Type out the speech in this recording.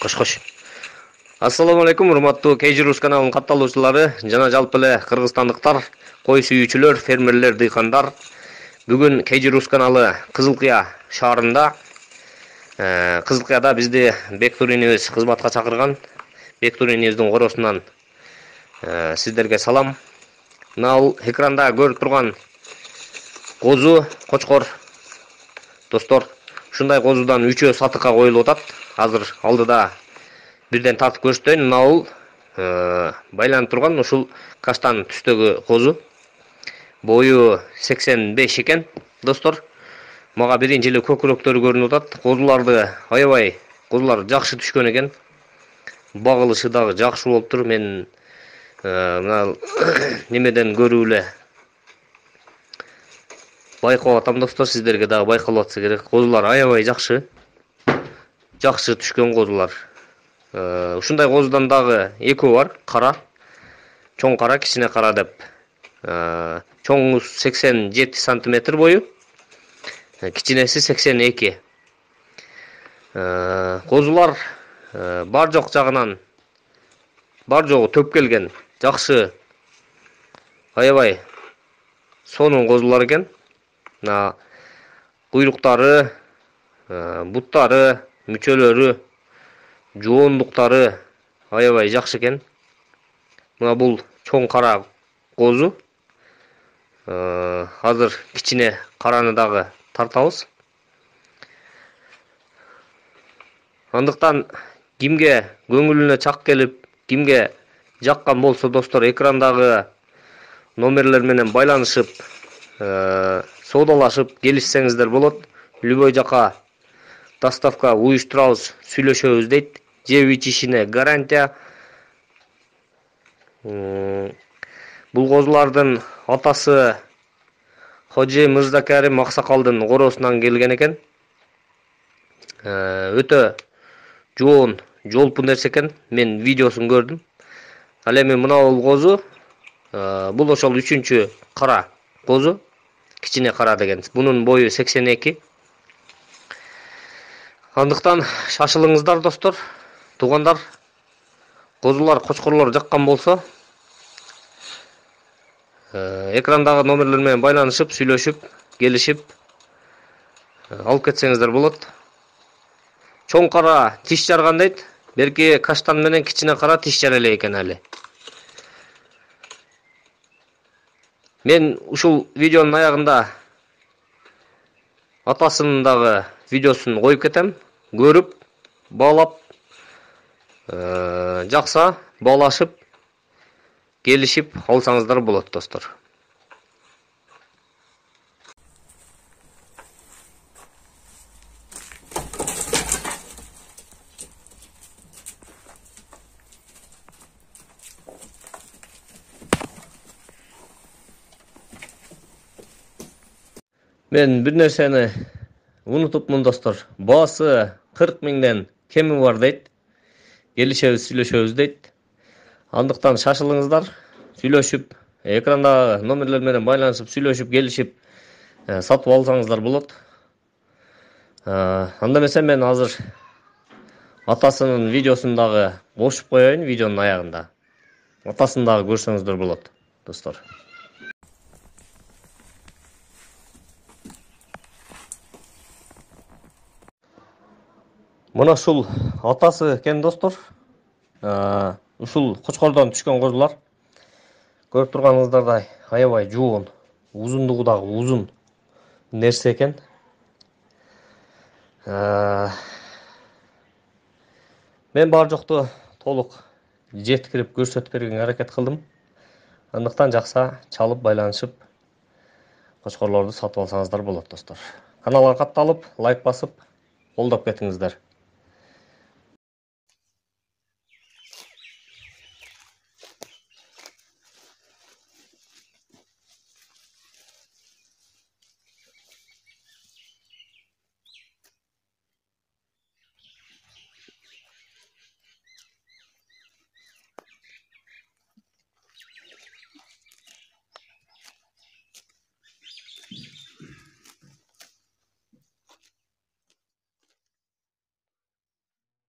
Кош. Ассаламу алейкум, урматтуу Кейжирус каналынын катталуучулары жана жалпы эле кыргызстандыктар, кой сүйүүчүлөр, фермерлер, дыйкандар. Бүгүн Кейжирус каналы Кызылкыя шаарында, Кызылкыяда бизди Бектуринибиз кызматка чакырган. Бектуринибиздин коросунан сиздерге салам. Мына экранда көрүп турган козу, кочкор достор. Ушундай козудан 3-өө сатыкка коюлуп атат. Азыр алдыда бирден тартып көрсөтөйүн. Мына байланып турган ушул каштан түстөгү козу. Бою 85 экен, достор. Мага биринчи эле көкүрөктөрү көрүнүп атат. Козулар жакшы түшкөн экен. Багылышы дагы жакшы болуп тур. Мен мына немеден көрүп эле байкап атам, достор. Сиздерге дагы байкалып атса керек. Козулар аябай жакшы түшкөн козулар. Ушундай козудан дагы экөө бар, кара. Чоң кара, кичине кара деп. Чоңу 87 сантиметр бою, кичинеси 82. Козулар бар жок жагынан, бар жогу төп келген, жакшы, аябай сонун козулар экен. Мына куйруктары, буттары, мүчөлөрү, жоондуктары аябай жакшы экен. Мына бул чоң кара козу. Азыр кичине караны дагы тартабыз. Андыктан кимге көңүлүнө чак келип, кимге жаккан болсо, достор, экрандагы номерлер менен байланышып, соодалашып келишсеңиздер болот. Любой жака доставка уюштурабыз, сүйлөшөбүз дейт. Жеп ичишине гарантия. Бул козулардын атасы Хожи Мырзакарим Аксакалдын коросунан келген экен. Өтө жоон, жолпу нерсе экен. Мен видеосун көрдүм. Ал эми мына бул козу, бул ошол 3-чү кара козу, кичине кара деген. Бунун бою 82. Андыктан шашылыңыздар, достор, туугандар. Козулар, кочкорлор жаккан болсо, экрандагы номерлер менен байланышып, сүйлөшүп, келишип алып кетсеңиздер болот. Чоң кара тиш жарган дейт. Берки каштан менен кичине кара тиш жара элек экен али. Мен ушул видеонун аягында атасынын дагы видеосун коюп кетем. Көрүп, баалап, жакса баалашып, келишип алсаңыздар болот, достор. Мен бир нерсени унутупмун, достор. Баасы 40 миңден кеми бар дейт. Келишебиз, сүйлөшөбүз дейт. Андыктан шашылыңыздар, сүйлөшүп, экрандагы номерлер менен байланышып, сүйлөшүп, келишип сатып алсаңыздар болот. Анда эмесе мен азыр атасынын видеосун дагы кошуп коеюн видеонун аягында. Атасын дагы көрсөңүздөр болот, достор. Мына ушул атасы экен, достор. Ушул кочкордон түшкөн козулар. Көрүп турганыңыздардай аябай жоон, узундугу дагы узун нерсе экен. Мен бар жокту толук жеткирип көрсөтүп бергенге аракет кылдым. Андыктан жакса чалып байланышып кочкорлорду сатып алсаңыздар болот, достор. Каналга катталып, лайк басып, колдоп кетиңиздер.